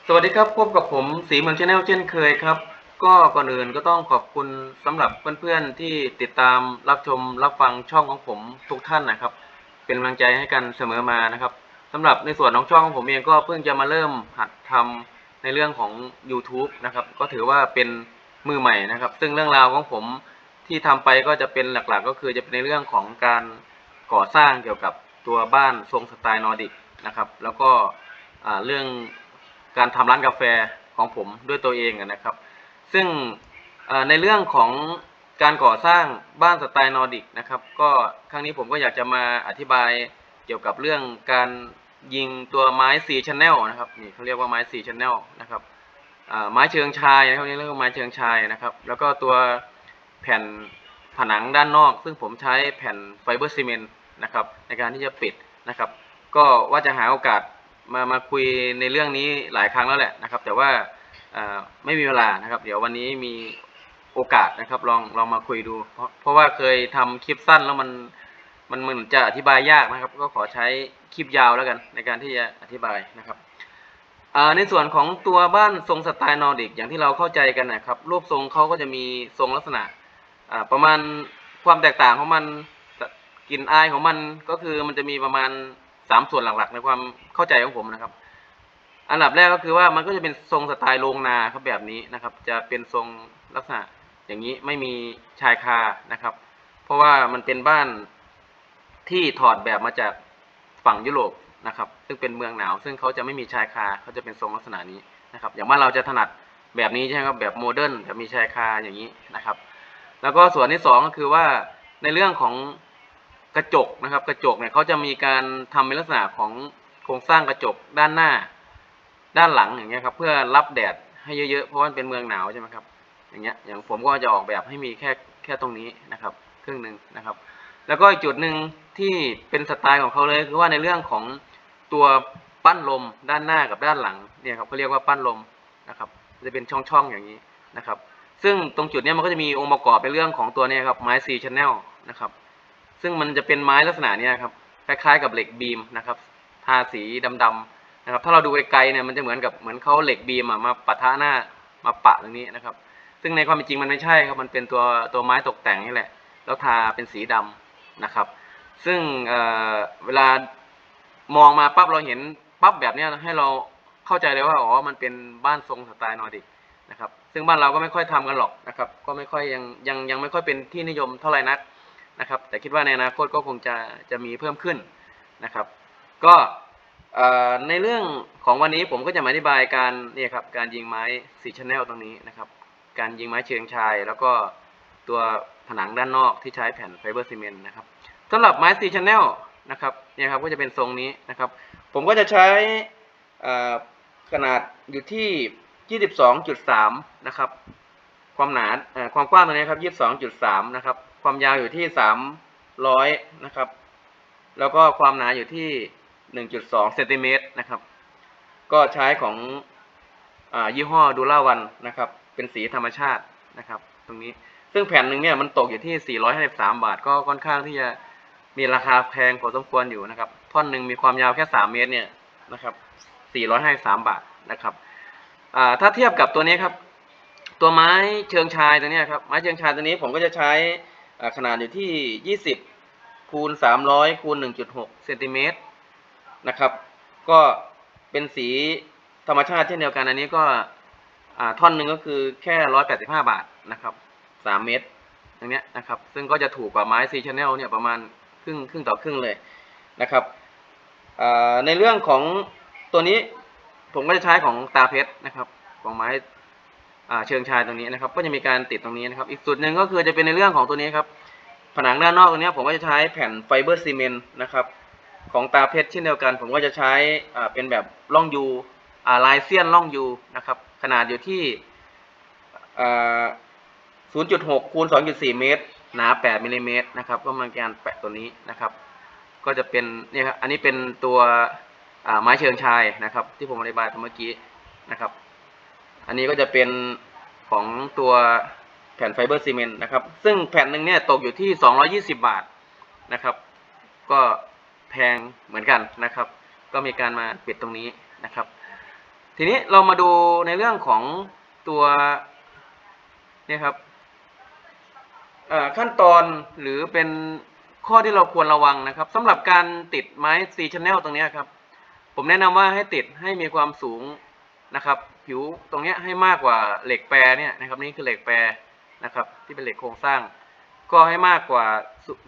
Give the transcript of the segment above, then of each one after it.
สวัสดีครับพบกับผมสีเมืองชาแนลเช่นเคยครับก็ก่อนอื่นก็ต้องขอบคุณสำหรับเพื่อนๆที่ติดตามรับชมรับฟังช่องของผมทุกท่านนะครับเป็นกำลังใจให้กันเสมอมานะครับสำหรับในส่วนของช่องของผมเองก็เพิ่งจะมาเริ่มหัดทำในเรื่องของ YouTube นะครับก็ถือว่าเป็นมือใหม่นะครับซึ่งเรื่องราวของผมที่ทำไปก็จะเป็นหลักๆก็คือจะเป็นในเรื่องของการก่อสร้างเกี่ยวกับตัวบ้านทรงสไตล์นอร์ดิกนะครับแล้วก็เรื่องการทำร้านกาแฟของผมด้วยตัวเองนะครับซึ่งในเรื่องของการก่อสร้างบ้านสไตล์นอร์ดิกนะครับก็ครั้งนี้ผมก็อยากจะมาอธิบายเกี่ยวกับเรื่องการยิงตัวไม้4 channel นะครับนี่เขาเรียกว่าไม้4 channel นะครับไม้เชิงชายนะครับนี่เรียกว่าไม้เชิงชายนะครับแล้วก็ตัวแผ่นผนังด้านนอกซึ่งผมใช้แผ่นไฟเบอร์ซีเมนต์นะครับในการที่จะปิดนะครับก็ว่าจะหาโอกาสมาคุยในเรื่องนี้หลายครั้งแล้วแหละนะครับแต่ว่าไม่มีเวลานะครับเดี๋ยววันนี้มีโอกาสนะครับลองมาคุยดูเพราะว่าเคยทำคลิปสั้นแล้วมันเหมือนจะอธิบายยากนะครับก็ขอใช้คลิปยาวแล้วกันในการที่จะอธิบายนะครับในส่วนของตัวบ้านทรงสไตล์นอร์ดิกอย่างที่เราเข้าใจกันนะครับรูปทรงเขาก็จะมีทรงลักษณะประมาณความแตกต่างของมันกลิ่นอายของมันก็คือมันจะมีประมาณ3 ส่วนหลักๆในความเข้าใจของผมนะครับอันดับแรกก็คือว่ามันก็จะเป็นทรงสไตล์โรงนาครับแบบนี้นะครับจะเป็นทรงลักษณะอย่างนี้ไม่มีชายคานะครับเพราะว่ามันเป็นบ้านที่ถอดแบบมาจากฝั่งยุโรปนะครับซึ่งเป็นเมืองหนาวซึ่งเขาจะไม่มีชายคาเขาจะเป็นทรงลักษณะนี้นะครับอย่างบ้านเราจะถนัดแบบนี้ใช่ไหมครับแบบโมเดิร์นแบบมีชายคาอย่างนี้นะครับแล้วก็ส่วนที่2ก็คือว่าในเรื่องของกระจกนะครับกระจกเนี่ยเขาจะมีการทำเป็นลักษณะของโครงสร้างกระจกด้านหน้าด้านหลังอย่างเงี้ยครับเพื่อรับแดดให้เยอะๆเพราะว่าเป็นเมืองหนาวใช่ไหมครับอย่างเงี้ยอย่างผมก็จะออกแบบให้มีแค่ตรงนี้นะครับครึ่งหนึ่งนะครับแล้วก็อีกจุดหนึ่งที่เป็นสไตล์ของเขาเลยคือว่าในเรื่องของตัวปั้นลมด้านหน้ากับด้านหลังเนี่ยครับเขาเรียกว่าปั้นลมนะครับจะเป็นช่องๆอย่างนี้นะครับซึ่งตรงจุดนี้มันก็จะมีองค์ประกอบในเรื่องของตัวนี้ครับไม้4 channel นะครับซึ่งมันจะเป็นไม้ลักษณะนี้ครับคล้ายๆกับเหล็กบีมนะครับทาสีดำๆนะครับถ้าเราดูไกลๆเนี่ยมันจะเหมือนเขาเหล็กบีมมาปะทะหน้ามาปะตรงนี้นะครับซึ่งในความเป็นจริงมันไม่ใช่ครับมันเป็นตัวไม้ตกแต่งนี่แหละแล้วทาเป็นสีดำนะครับซึ่งเวลามองมาปั๊บเราเห็นปั๊บแบบนี้ให้เราเข้าใจเลยว่าอ๋อมันเป็นบ้านทรงสไตล์นอร์ดิกนะครับซึ่งบ้านเราก็ไม่ค่อยทำกันหรอกนะครับก็ไม่ค่อยยังไม่ค่อยเป็นที่นิยมเท่าไหร่นักนะครับแต่คิดว่าในอนาคตก็คงจะมีเพิ่มขึ้นนะครับก็ในเรื่องของวันนี้ผมก็จะมาอธิบายการเนี่ยครับการยิงไม้4 channel ตรงนี้นะครับการยิงไม้เชิงชายแล้วก็ตัวผนังด้านนอกที่ใช้แผ่นไฟเบอร์ซีเมนต์นะครับสำหรับไม้4 channel นะครับเนี่ยครับก็จะเป็นทรงนี้นะครับผมก็จะใช้ขนาดอยู่ที่22.3นะครับความหนาความกว้างตรงนี้ครับ22.3นะครับความยาวอยู่ที่300นะครับแล้วก็ความหนาอยู่ที่1.2เซนติเมตรนะครับก็ใช้ของยี่ห้อดูล่าวันนะครับเป็นสีธรรมชาตินะครับตรงนี้ซึ่งแผ่นหนึ่งเนี่ยมันตกอยู่ที่453 บาทก็ค่อนข้างที่จะมีราคาแพงพอสมควรอยู่นะครับท่อนหนึ่งมีความยาวแค่3 เมตรเนี่ยนะครับ453 บาทนะครับถ้าเทียบกับตัวนี้ครับตัวไม้เชิงชายตัวนี้ครับไม้เชิงชายตัวนี้ผมก็จะใช้ขนาดอยู่ที่20คูณ300คูณ1.6เซนติเมตรนะครับก็เป็นสีธรรมชาติเช่นเดียวกันอันนี้ก็ท่อนหนึ่งก็คือแค่185 บาทนะครับ3 เมตรอย่างเนี้ยนะครับซึ่งก็จะถูกกว่าไม้ซีชาแนลเนี่ยประมาณครึ่งต่อครึ่งเลยนะครับในเรื่องของตัวนี้ผมก็จะใช้ของตาเพชรนะครับของไม้เชิงชายตรงนี้นะครับก็จะมีการติดตรงนี้นะครับอีกจุดหนึ่งก็คือจะเป็นในเรื่องของตัวนี้ครับผนังด้านนอกตรงนี้ผมก็จะใช้แผ่นไฟเบอร์ซีเมนต์นะครับของตาเพชรเช่นเดียวกันผมก็จะใช้เป็นแบบร่องยูลายเซียนร่องยูนะครับขนาดอยู่ที่0.6คูณ2.4 เมตรหนา8 มิลลิเมตรนะครับก็มาการแปะตัวนี้นะครับก็จะเป็นนี่ครับอันนี้เป็นตัวไม้เชิงชายนะครับที่ผมอธิบายเมื่อกี้นะครับอันนี้ก็จะเป็นของตัวแผ่นไฟเบอร์ซีเมนต์นะครับซึ่งแผ่นหนึ่งเนี่ยตกอยู่ที่220 บาทนะครับก็แพงเหมือนกันนะครับก็มีการมาปิดตรงนี้นะครับที ทีนี้เรามาดูในเรื่องของตัวเนี่ยครับขั้นตอนหรือเป็นข้อที่เราควรระวังนะครับสำหรับการติดไม้ C channel ตรงนี้ครับผมแนะนำว่าให้ติดให้มีความสูงนะครับผิวตรงนี้ให้มากกว่าเหล็กแปรเนี่ยนะครับนี่คือเหล็กแปรนะครับที่เป็นเหล็กโครงสร้างก็ให้มากกว่า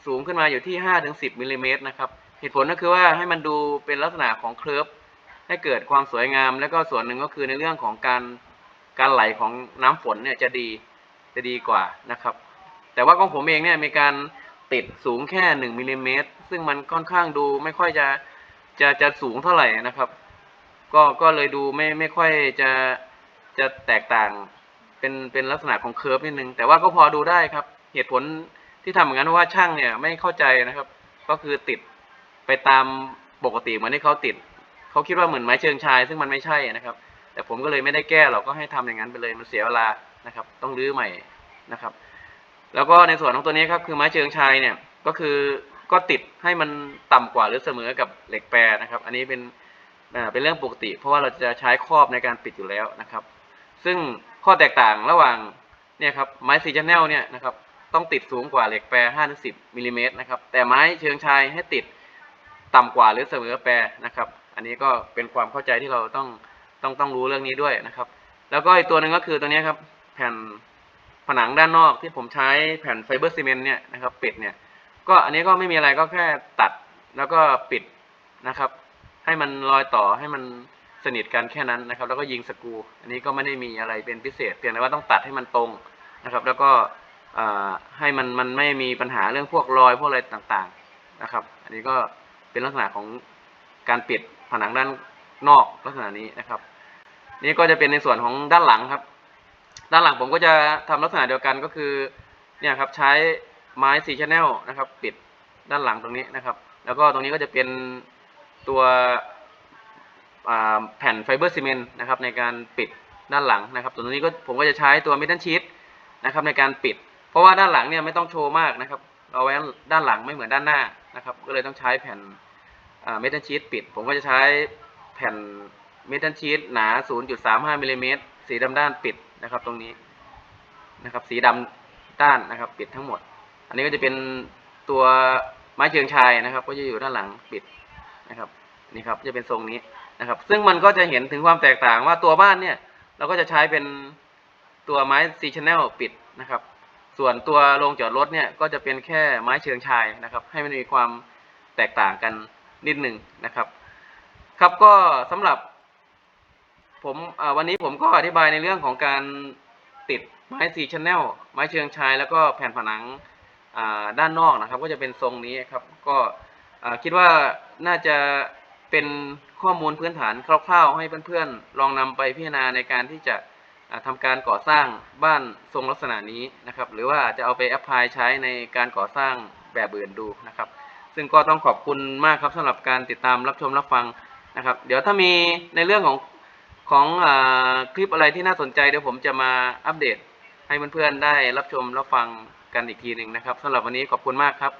สูงขึ้นมาอยู่ที่ 5-10 มิลลิเมตรนะครับเหตุผลก็คือว่าให้มันดูเป็นลักษณะของเคลิร์ฟให้เกิดความสวยงามแล้วก็ส่วนหนึ่งก็คือในเรื่องของการไหลของน้ำฝนเนี่ยจะดีกว่านะครับแต่ว่าของผมเองเนี่ยมีการติดสูงแค่1มิลลิเมตรซึ่งมันค่อนข้างดูไม่ค่อยจะสูงเท่าไหร่นะครับก็เลยดูไม่ค่อยจะแตกต่างเป็นลักษณะของเคอร์ฟนิดนึงแต่ว่าก็พอดูได้ครับเหตุผลที่ทำอย่างนั้นเพราะว่าช่างเนี่ยไม่เข้าใจนะครับก็คือติดไปตามปกติเหมือนที่เขาติดเขาคิดว่าเหมือนไม้เชิงชายซึ่งมันไม่ใช่นะครับแต่ผมก็เลยไม่ได้แก้หรอกก็ให้ทำอย่างนั้นไปเลยมันเสียเวลานะครับต้องรื้อใหม่นะครับแล้วก็ในส่วนของตัวนี้ครับคือไม้เชิงชายเนี่ยก็ติดให้มันต่ำกว่าหรือเสมอกับเหล็กแปรนะครับอันนี้เป็นเรื่องปกติเพราะว่าเราจะใช้ครอบในการปิดอยู่แล้วนะครับซึ่งข้อแตกต่างระหว่างเนี่ยครับไม้ซีชันแนลเนี่ยนะครับต้องติดสูงกว่าเหล็กแปร 5-10 มิลลิเมตรนะครับแต่ไม้เชิงชายให้ติดต่ำกว่าหรือเสมอแปรนะครับอันนี้ก็เป็นความเข้าใจที่เราต้องรู้เรื่องนี้ด้วยนะครับแล้วก็อีกตัวหนึ่งก็คือตัวนี้ครับแผ่นผนังด้านนอกที่ผมใช้แผ่นไฟเบอร์ซีเมนต์เนี่ยนะครับปิดเนี่ยก็อันนี้ก็ไม่มีอะไรก็แค่ตัดแล้วก็ปิดนะครับให้มันรอยต่อให้มันสนิทกันแค่นั้นนะครับแล้วก็ยิงสกรูอันนี้ก็ไม่ได้มีอะไรเป็นพิเศษเพียงแต่ว่าต้องตัดให้มันตรงนะครับแล้วก็ให้มันไม่มีปัญหาเรื่องพวกรอยพวกอะไรต่างๆนะครับอันนี้ก็เป็นลักษณะของการปิดผนังด้านนอกลักษณะนี้นะครับนี่ก็จะเป็นในส่วนของด้านหลังครับด้านหลังผมก็จะทำลักษณะเดียวกันก็คือเนี่ยครับใช้ไม้4 channel นะครับปิดด้านหลังตรงนี้นะครับแล้วก็ตรงนี้ก็จะเป็นตัวแผ่นไฟเบอร์ซีเมนต์นะครับในการปิดด้านหลังนะครับส่วนตรงนี้ก็ผมก็จะใช้ตัวมิทัลชีทนะครับในการปิดเพราะว่าด้านหลังเนี่ยไม่ต้องโชว์มากนะครับเอาไว้ด้านหลังไม่เหมือนด้านหน้านะครับก็เลยต้องใช้แผ่นมิทัลชีทปิดผมก็จะใช้แผ่นมิทัลชีทหนา 0.35 มิลลิเมตรสีดำด้านปิดนะครับตรงนี้นะครับสีดำด้านนะครับปิดทั้งหมดอันนี้ก็จะเป็นตัวไม้เชิงชายนะครับก็จะอยู่ด้านหลังปิดนะครับนี่ครับจะเป็นทรงนี้นะครับซึ่งมันก็จะเห็นถึงความแตกต่างว่าตัวบ้านเนี่ยเราก็จะใช้เป็นตัวไม้C channel ปิดนะครับส่วนตัวโรงจอดรถเนี่ยก็จะเป็นแค่ไม้เชิงชายนะครับให้มันมีความแตกต่างกันนิดหนึ่งนะครับครับก็สำหรับผมวันนี้ผมก็อธิบายในเรื่องของการติดไม้C channel ไม้เชิงชายแล้วก็แผ่นผนังด้านนอกนะครับก็จะเป็นทรงนี้ครับก็คิดว่าน่าจะเป็นข้อมูลพื้นฐานคร่าวๆให้เพื่อนๆลองนำไปพิจารณาในการที่จะทำการก่อสร้างบ้านทรงลักษณะนี้นะครับหรือว่าจะเอาไปแอพพลายใช้ในการก่อสร้างแบบอื่นดูนะครับซึ่งก็ต้องขอบคุณมากครับสำหรับการติดตามรับชมรับฟังนะครับเดี๋ยวถ้ามีในเรื่องของคลิปอะไรที่น่าสนใจเดี๋ยวผมจะมาอัปเดตให้เพื่อนๆได้รับชมรับฟังกันอีกทีหนึ่งนะครับสำหรับวันนี้ขอบคุณมากครับ